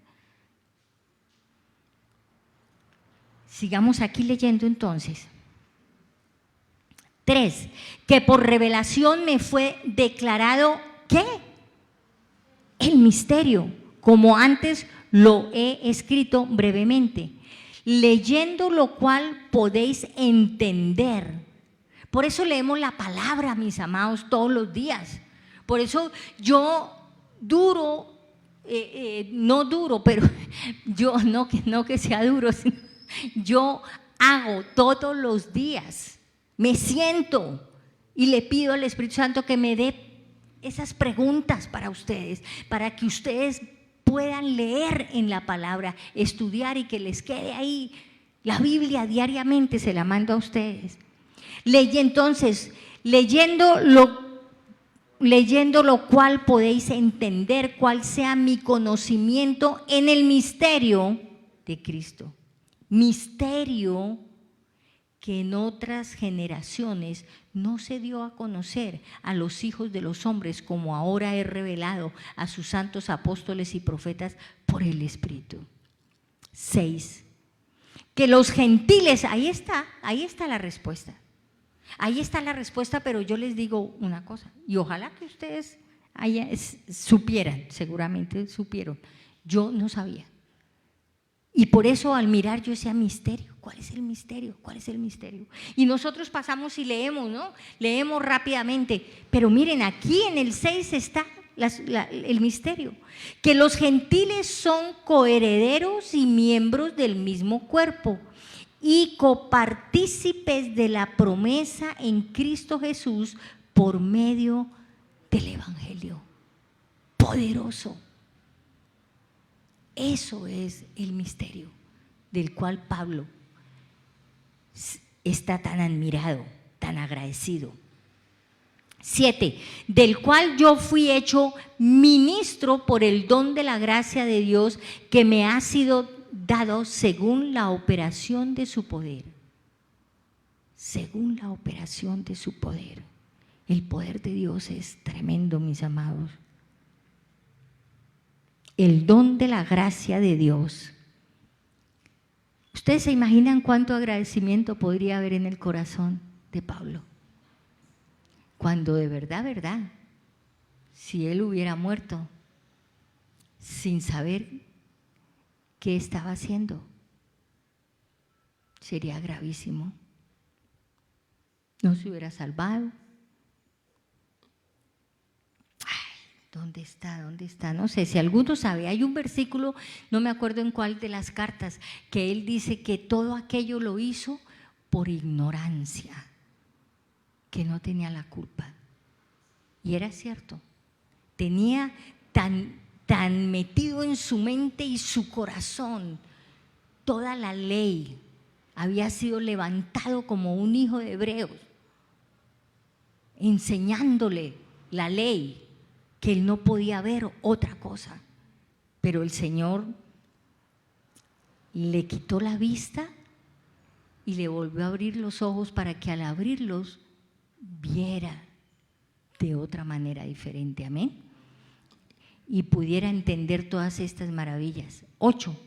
Sigamos aquí leyendo entonces. 3. Que por revelación me fue declarado, ¿qué? El misterio, como antes lo he escrito brevemente, leyendo lo cual podéis entender. Por eso leemos la palabra, mis amados, todos los días. Por eso yo no duro, pero yo no que sea duro, sino yo hago todos los días, me siento y le pido al Espíritu Santo que me dé esas preguntas para ustedes, para que ustedes puedan leer en la palabra, estudiar y que les quede ahí. La Biblia diariamente se la mando a ustedes. Entonces, leyendo lo cual podéis entender cuál sea mi conocimiento en el misterio de Cristo. Misterio que en otras generaciones no se dio a conocer a los hijos de los hombres, como ahora he revelado a sus santos apóstoles y profetas por el Espíritu. 6. Que los gentiles, ahí está la respuesta. Ahí está la respuesta, pero yo les digo una cosa, y ojalá que ustedes supieran, seguramente supieron, yo no sabía. Y por eso al mirar yo decía: misterio, ¿cuál es el misterio? ¿Cuál es el misterio? Y nosotros pasamos y leemos, ¿no? Leemos rápidamente, pero miren, aquí en el 6 está el misterio, que los gentiles son coherederos y miembros del mismo cuerpo y copartícipes de la promesa en Cristo Jesús por medio del Evangelio. Poderoso. Eso es el misterio del cual Pablo está tan admirado, tan agradecido. 7. Del cual yo fui hecho ministro por el don de la gracia de Dios que me ha sido dado según la operación de su poder. Según la operación de su poder. El poder de Dios es tremendo, mis amados. El don de la gracia de Dios. ¿Ustedes se imaginan cuánto agradecimiento podría haber en el corazón de Pablo? Cuando de verdad, si él hubiera muerto sin saber qué estaba haciendo, sería gravísimo. No se hubiera salvado. ¿Dónde está? ¿Dónde está? No sé, si alguno sabe, hay un versículo, no me acuerdo en cuál de las cartas, que él dice que todo aquello lo hizo por ignorancia, que no tenía la culpa. Y era cierto, tenía tan metido en su mente y su corazón toda la ley, había sido levantado como un hijo de hebreos, enseñándole la ley, que él no podía ver otra cosa, pero el Señor le quitó la vista y le volvió a abrir los ojos para que al abrirlos viera de otra manera diferente, amén, y pudiera entender todas estas maravillas. 8.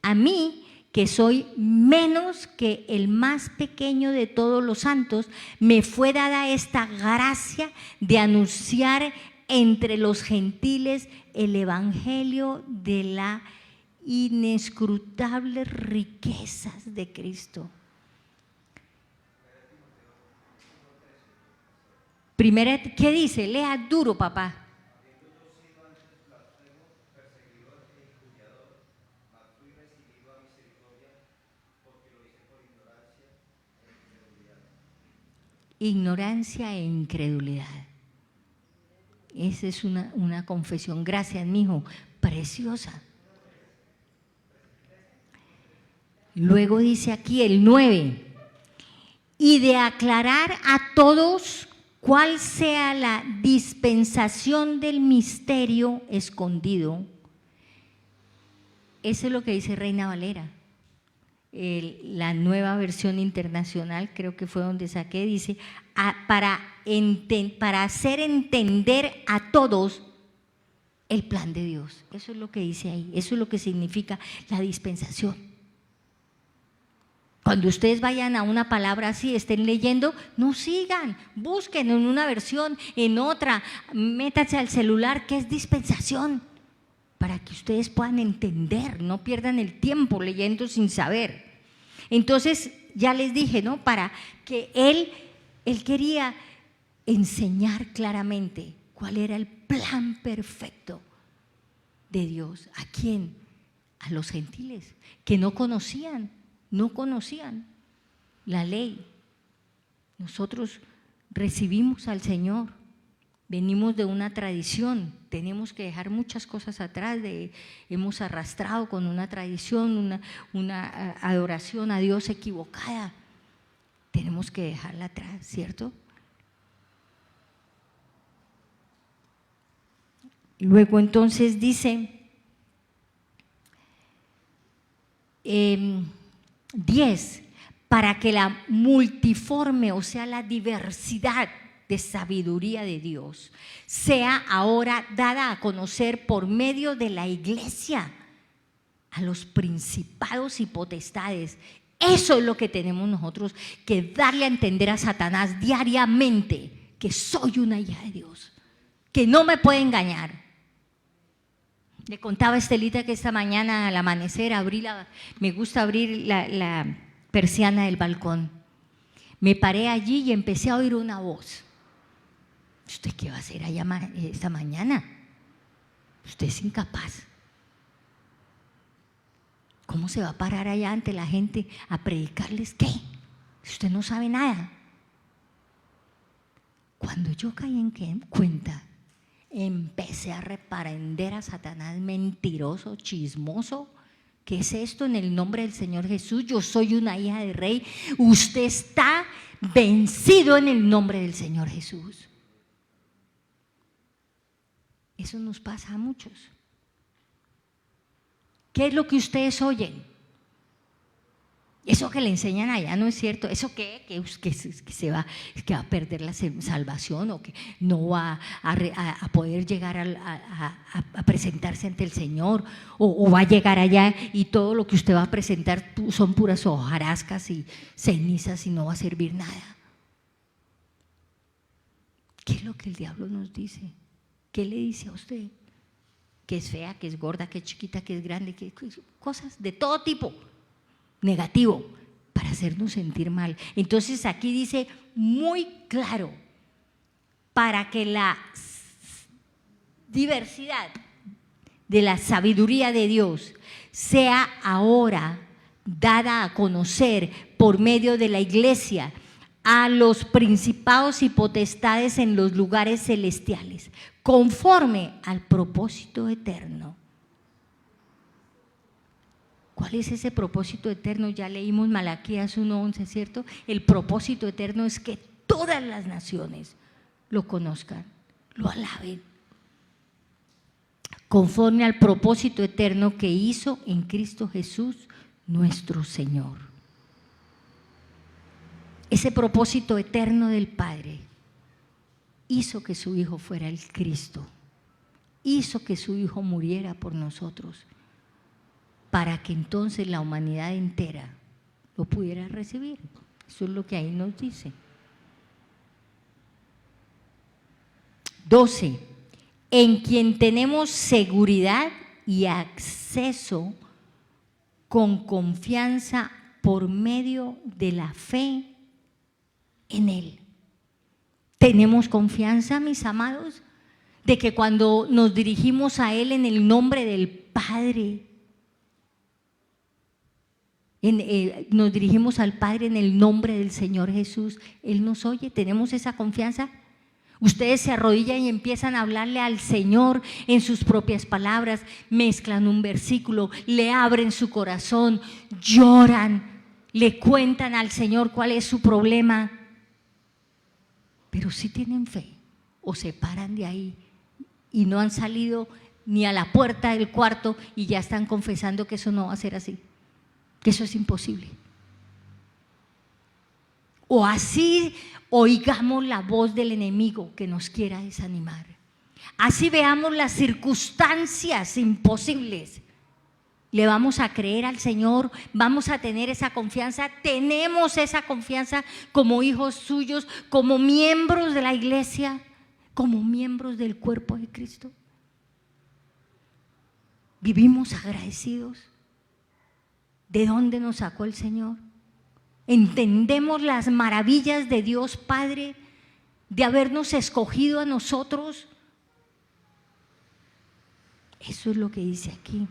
A mí, que soy menos que el más pequeño de todos los santos, me fue dada esta gracia de anunciar entre los gentiles el evangelio de las inescrutables riquezas de Cristo. Primera, ¿qué dice? Lea duro, papá. Ignorancia e incredulidad. Esa es una confesión. Gracias, mijo. Preciosa. Luego dice aquí el 9. Y de aclarar a todos cuál sea la dispensación del misterio escondido. Eso es lo que dice Reina Valera. La nueva versión internacional, creo que fue donde saqué, dice, para hacer entender a todos el plan de Dios. Eso es lo que dice ahí, eso es lo que significa la dispensación. Cuando ustedes vayan a una palabra así, estén leyendo, no sigan, busquen en una versión, en otra, métanse al celular, ¿qué es dispensación? Para que ustedes puedan entender, no pierdan el tiempo leyendo sin saber. Entonces, ya les dije, ¿no? Para que él quería enseñar claramente cuál era el plan perfecto de Dios. ¿A quién? A los gentiles, que no conocían la ley. Nosotros recibimos al Señor, venimos de una tradición, tenemos que dejar muchas cosas atrás, hemos arrastrado con una tradición, una adoración a Dios equivocada, tenemos que dejarla atrás, ¿cierto? Luego entonces dice 10, para que la multiforme, o sea, la diversidad de sabiduría de Dios sea ahora dada a conocer por medio de la iglesia a los principados y potestades. Eso es lo que tenemos nosotros que darle a entender a Satanás diariamente, que soy una hija de Dios, que no me puede engañar. Le contaba a Estelita que esta mañana al amanecer me gusta abrir la persiana del balcón. Me paré allí y empecé a oír una voz. ¿Usted qué va a hacer allá esta mañana? Usted es incapaz. ¿Cómo se va a parar allá ante la gente a predicarles qué? Usted no sabe nada. Cuando yo caí en cuenta, empecé a reprender a Satanás, mentiroso, chismoso. ¿Qué es esto? En el nombre del Señor Jesús, yo soy una hija de rey. Usted está vencido en el nombre del Señor Jesús. Eso nos pasa a muchos. ¿Qué es lo que ustedes oyen? Eso que le enseñan allá no es cierto. ¿Eso qué? Que va a perder la salvación, o que no va a poder llegar a presentarse ante el Señor, o va a llegar allá y todo lo que usted va a presentar son puras hojarascas y cenizas y no va a servir nada. ¿Qué es lo que el diablo nos dice? ¿Qué le dice a usted? Que es fea, que es gorda, que es chiquita, que es grande, que cosas de todo tipo, negativo, para hacernos sentir mal. Entonces aquí dice muy claro, para que la diversidad de la sabiduría de Dios sea ahora dada a conocer por medio de la iglesia a los principados y potestades en los lugares celestiales, conforme al propósito eterno. ¿Cuál es ese propósito eterno? Ya leímos Malaquías 1:11, ¿cierto? El propósito eterno es que todas las naciones lo conozcan, lo alaben, conforme al propósito eterno que hizo en Cristo Jesús nuestro Señor. Ese propósito eterno del Padre hizo que su Hijo fuera el Cristo, hizo que su Hijo muriera por nosotros, para que entonces la humanidad entera lo pudiera recibir. Eso es lo que ahí nos dice. 12. En quien tenemos seguridad y acceso con confianza por medio de la fe en Él. ¿Tenemos confianza, mis amados, de que cuando nos dirigimos a Él en el nombre del Padre, nos dirigimos al Padre en el nombre del Señor Jesús, Él nos oye? ¿Tenemos esa confianza? Ustedes se arrodillan y empiezan a hablarle al Señor en sus propias palabras, mezclan un versículo, le abren su corazón, lloran, le cuentan al Señor cuál es su problema. Pero si tienen fe o se paran de ahí y no han salido ni a la puerta del cuarto y ya están confesando que eso no va a ser así, que eso es imposible. O así oigamos la voz del enemigo que nos quiera desanimar. Así veamos las circunstancias imposibles. Le vamos a creer al Señor, vamos a tener esa confianza, tenemos esa confianza como hijos suyos, como miembros de la iglesia, como miembros del cuerpo de Cristo. Vivimos agradecidos. ¿De dónde nos sacó el Señor? ¿Entendemos las maravillas de Dios Padre, de habernos escogido a nosotros? Eso es lo que dice aquí.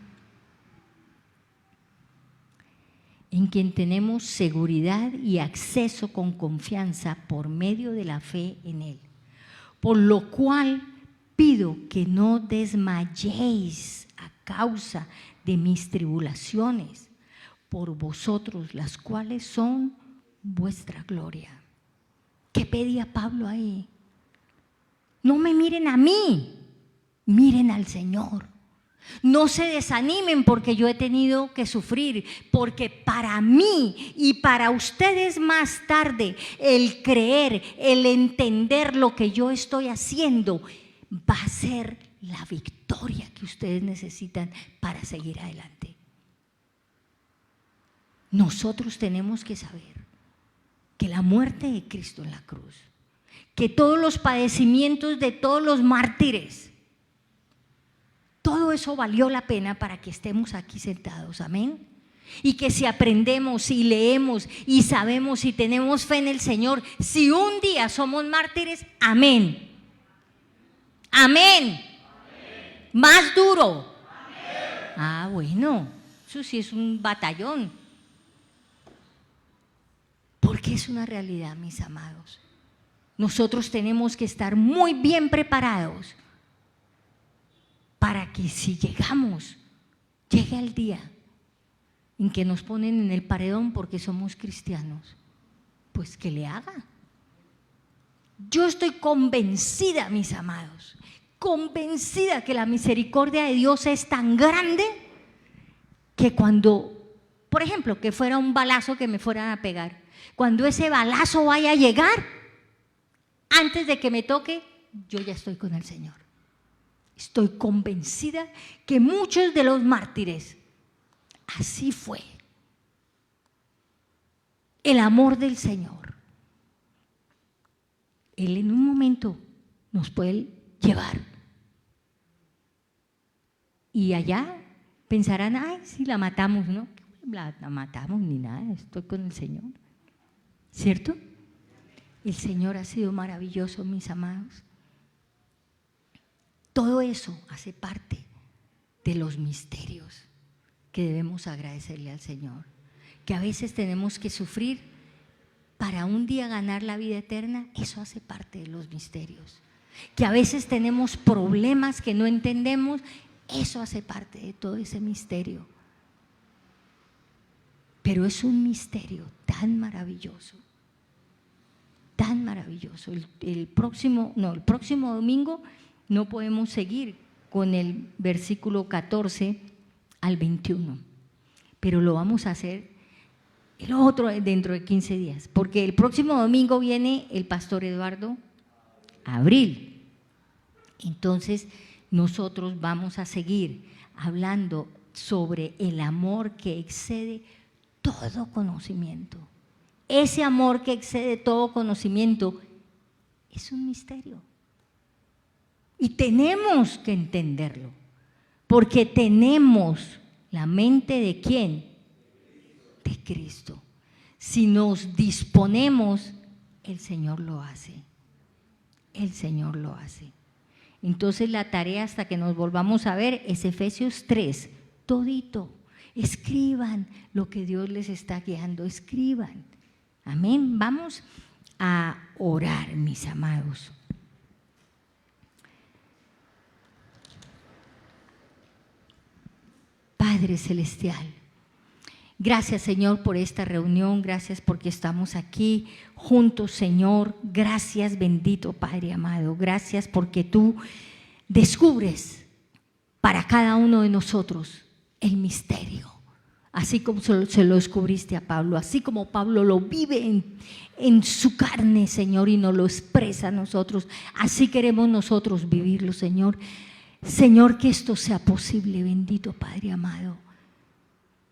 En quien tenemos seguridad y acceso con confianza por medio de la fe en Él. Por lo cual pido que no desmayéis a causa de mis tribulaciones por vosotros, las cuales son vuestra gloria. ¿Qué pedía Pablo ahí? No me miren a mí, miren al Señor. No se desanimen porque yo he tenido que sufrir, porque para mí y para ustedes más tarde, el creer, el entender lo que yo estoy haciendo va a ser la victoria que ustedes necesitan para seguir adelante. Nosotros tenemos que saber que la muerte de Cristo en la cruz, que todos los padecimientos de todos los mártires, todo eso valió la pena para que estemos aquí sentados, amén. Y que si aprendemos y leemos y sabemos y tenemos fe en el Señor, si un día somos mártires, amén. Amén. Amén. Más duro. Amén. Ah, bueno, eso sí es un batallón. Porque es una realidad, mis amados. Nosotros tenemos que estar muy bien preparados para que si llegamos, llegue el día en que nos ponen en el paredón porque somos cristianos, pues que le haga. Yo estoy convencida, mis amados, convencida que la misericordia de Dios es tan grande que cuando, por ejemplo, que fuera un balazo que me fueran a pegar, cuando ese balazo vaya a llegar, antes de que me toque, yo ya estoy con el Señor. Estoy convencida que muchos de los mártires, así fue. El amor del Señor. Él en un momento nos puede llevar. Y allá pensarán, ay, si la matamos, ¿no? La matamos ni nada, estoy con el Señor. ¿Cierto? El Señor ha sido maravilloso, mis amados. Todo eso hace parte de los misterios que debemos agradecerle al Señor. Que a veces tenemos que sufrir para un día ganar la vida eterna, eso hace parte de los misterios. Que a veces tenemos problemas que no entendemos, eso hace parte de todo ese misterio. Pero es un misterio tan maravilloso, tan maravilloso. El próximo domingo no podemos seguir con el versículo 14 al 21, pero lo vamos a hacer el otro dentro de 15 días, porque el próximo domingo viene el pastor Eduardo Abril. Entonces nosotros vamos a seguir hablando sobre el amor que excede todo conocimiento. Ese amor que excede todo conocimiento es un misterio. Y tenemos que entenderlo, porque tenemos la mente de ¿quién? De Cristo. Si nos disponemos, el Señor lo hace. el Señor lo hace. Entonces la tarea hasta que nos volvamos a ver es Efesios 3, todito. Escriban lo que Dios les está guiando, escriban. Amén. Vamos a orar, mis amados. Padre Celestial, gracias, Señor, por esta reunión, gracias porque estamos aquí juntos, Señor. Gracias, bendito Padre amado, gracias porque tú descubres para cada uno de nosotros el misterio, así como se lo descubriste a Pablo, así como Pablo lo vive en su carne, Señor, y nos lo expresa a nosotros, así queremos nosotros vivirlo, Señor. Señor, que esto sea posible, bendito Padre amado.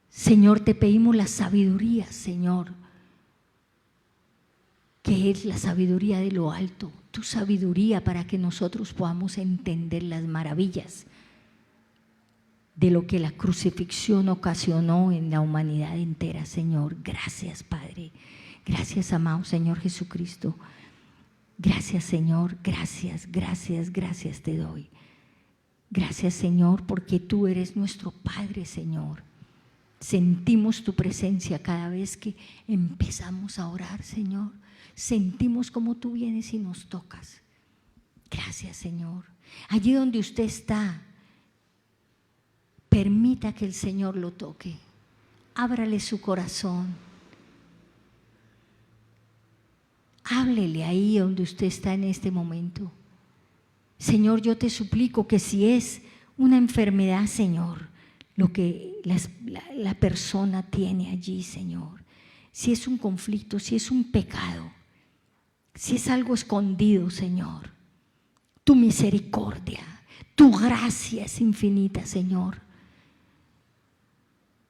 Señor, te pedimos la sabiduría, Señor, que es la sabiduría de lo alto, tu sabiduría para que nosotros podamos entender las maravillas de lo que la crucifixión ocasionó en la humanidad entera, Señor. Gracias, Padre. Gracias, amado Señor Jesucristo. Gracias, Señor. Gracias, gracias, gracias te doy. Gracias, Señor, porque tú eres nuestro Padre, Señor. Sentimos tu presencia cada vez que empezamos a orar, Señor. Sentimos como tú vienes y nos tocas. Gracias, Señor. Allí donde usted está, permita que el Señor lo toque. Ábrale su corazón. Háblele ahí donde usted está en este momento. Señor, yo te suplico que si es una enfermedad, Señor, lo que la persona tiene allí, Señor, si es un conflicto, si es un pecado, si es algo escondido, Señor, tu misericordia, tu gracia es infinita, Señor.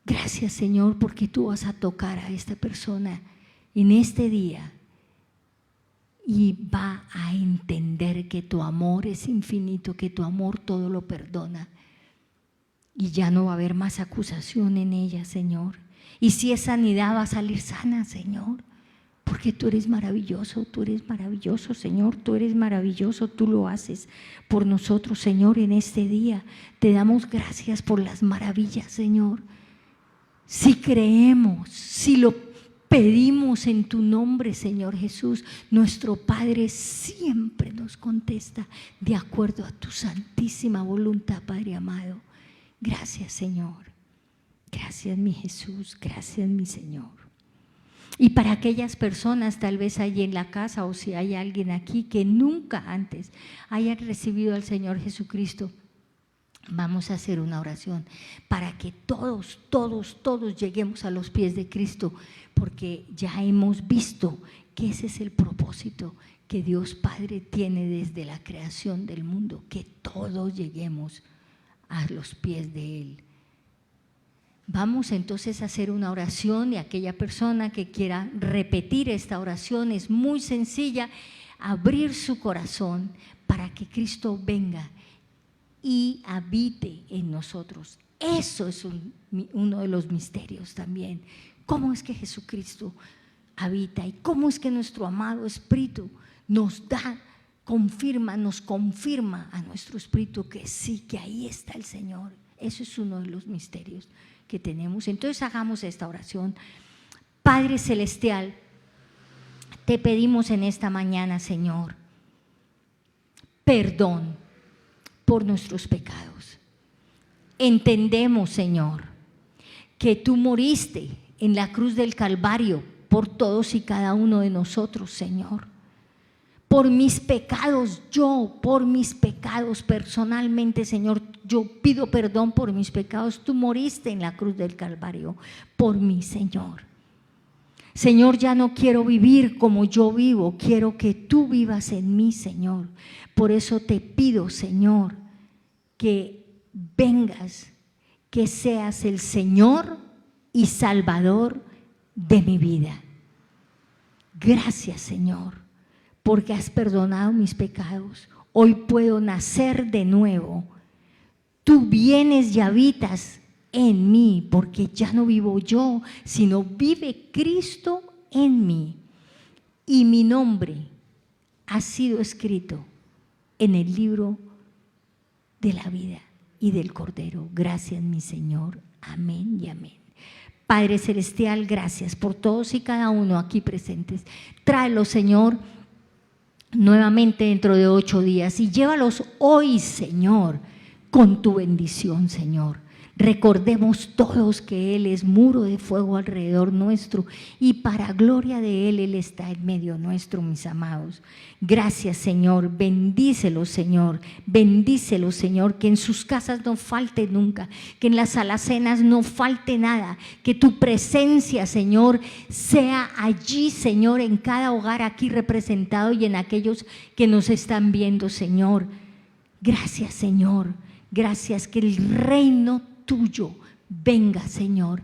Gracias, Señor, porque tú vas a tocar a esta persona en este día y va a entender que tu amor es infinito, que tu amor todo lo perdona y ya no va a haber más acusación en ella, Señor. Y si es sanidad, va a salir sana, Señor, porque tú eres maravilloso, Señor, tú eres maravilloso, tú lo haces por nosotros, Señor, en este día. Te damos gracias por las maravillas, Señor. Si creemos, si lo pedimos en tu nombre, Señor Jesús, nuestro Padre siempre nos contesta de acuerdo a tu santísima voluntad, Padre amado. Gracias, Señor. Gracias, mi Jesús. Gracias, mi Señor. Y para aquellas personas, tal vez allí en la casa o si hay alguien aquí que nunca antes hayan recibido al Señor Jesucristo, vamos a hacer una oración para que todos lleguemos a los pies de Cristo, porque ya hemos visto que ese es el propósito que Dios Padre tiene desde la creación del mundo, que todos lleguemos a los pies de Él. Vamos entonces a hacer una oración y aquella persona que quiera repetir esta oración es muy sencilla, abrir su corazón para que Cristo venga y habite en nosotros. Eso es uno de los misterios también. ¿Cómo es que Jesucristo habita y cómo es que nuestro amado Espíritu nos confirma a nuestro espíritu que sí, que ahí está el Señor? Eso es uno de los misterios que tenemos. Entonces hagamos esta oración. Padre Celestial, te pedimos en esta mañana, Señor, perdón por nuestros pecados. Entendemos, Señor, que tú moriste en la cruz del Calvario por todos y cada uno de nosotros, Señor. Por mis pecados, por mis pecados personalmente, Señor, yo pido perdón por mis pecados. Tú moriste en la cruz del Calvario por mí, Señor. Señor, ya no quiero vivir como yo vivo, quiero que tú vivas en mí, Señor. Por eso te pido, Señor, que vengas, que seas el Señor y Salvador de mi vida. Gracias, Señor, porque has perdonado mis pecados. Hoy puedo nacer de nuevo. Tú vienes y habitas en mí, porque ya no vivo yo, sino vive Cristo en mí. Y mi nombre ha sido escrito en el libro de la vida y del Cordero. Gracias, mi Señor. Amén y amén. Padre Celestial, gracias por todos y cada uno aquí presentes. Tráelos, Señor, nuevamente dentro de 8 días y llévalos hoy, Señor, con tu bendición, Señor. Recordemos todos que Él es muro de fuego alrededor nuestro y para gloria de Él está en medio nuestro, mis amados. Gracias, Señor. Bendícelos, Señor. Bendícelos, Señor. Que en sus casas no falte nunca, que en las alacenas no falte nada, que tu presencia, Señor, sea allí, Señor, en cada hogar aquí representado y en aquellos que nos están viendo, Señor. Gracias, Señor. Gracias, que el reino tuyo venga, Señor.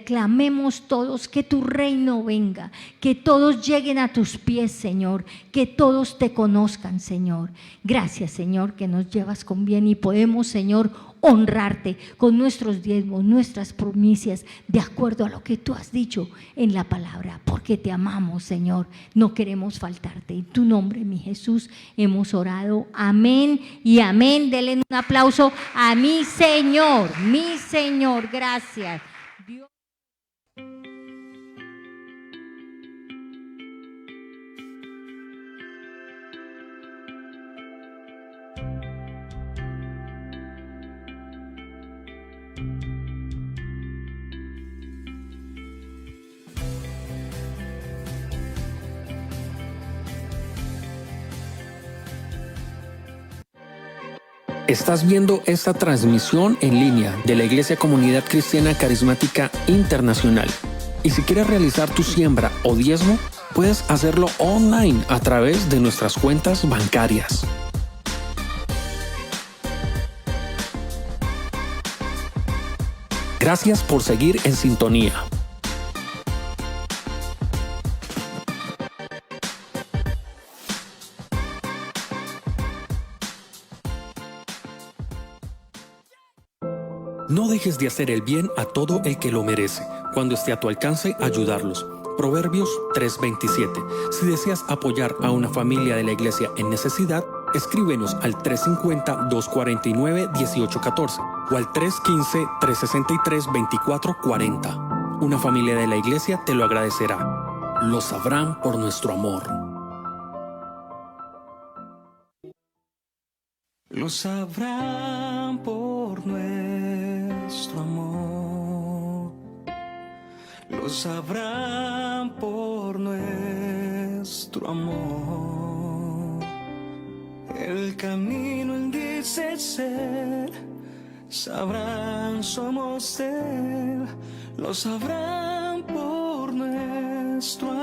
Clamemos todos que tu reino venga, que todos lleguen a tus pies, Señor, que todos te conozcan, Señor. Gracias, Señor, que nos llevas con bien y podemos, Señor, honrarte con nuestros diezmos, nuestras primicias, de acuerdo a lo que tú has dicho en la palabra, porque te amamos, Señor, no queremos faltarte. En tu nombre, mi Jesús, hemos orado. Amén y amén. Denle un aplauso a mi Señor, gracias. Dios. Estás viendo esta transmisión en línea de la Iglesia Comunidad Cristiana Carismática Internacional. Y si quieres realizar tu siembra o diezmo, puedes hacerlo online a través de nuestras cuentas bancarias. Gracias por seguir en sintonía. No dejes de hacer el bien a todo el que lo merece, cuando esté a tu alcance ayudarlos. Proverbios 3:27. Si deseas apoyar a una familia de la iglesia en necesidad, escríbenos al 350-249-1814 o al 315-363-2440. Una familia de la iglesia te lo agradecerá. Lo sabrán por nuestro amor. Lo sabrán por nuestro amor, lo sabrán por nuestro amor. El camino Él dice ser, sabrán somos de Él, lo sabrán por nuestro amor.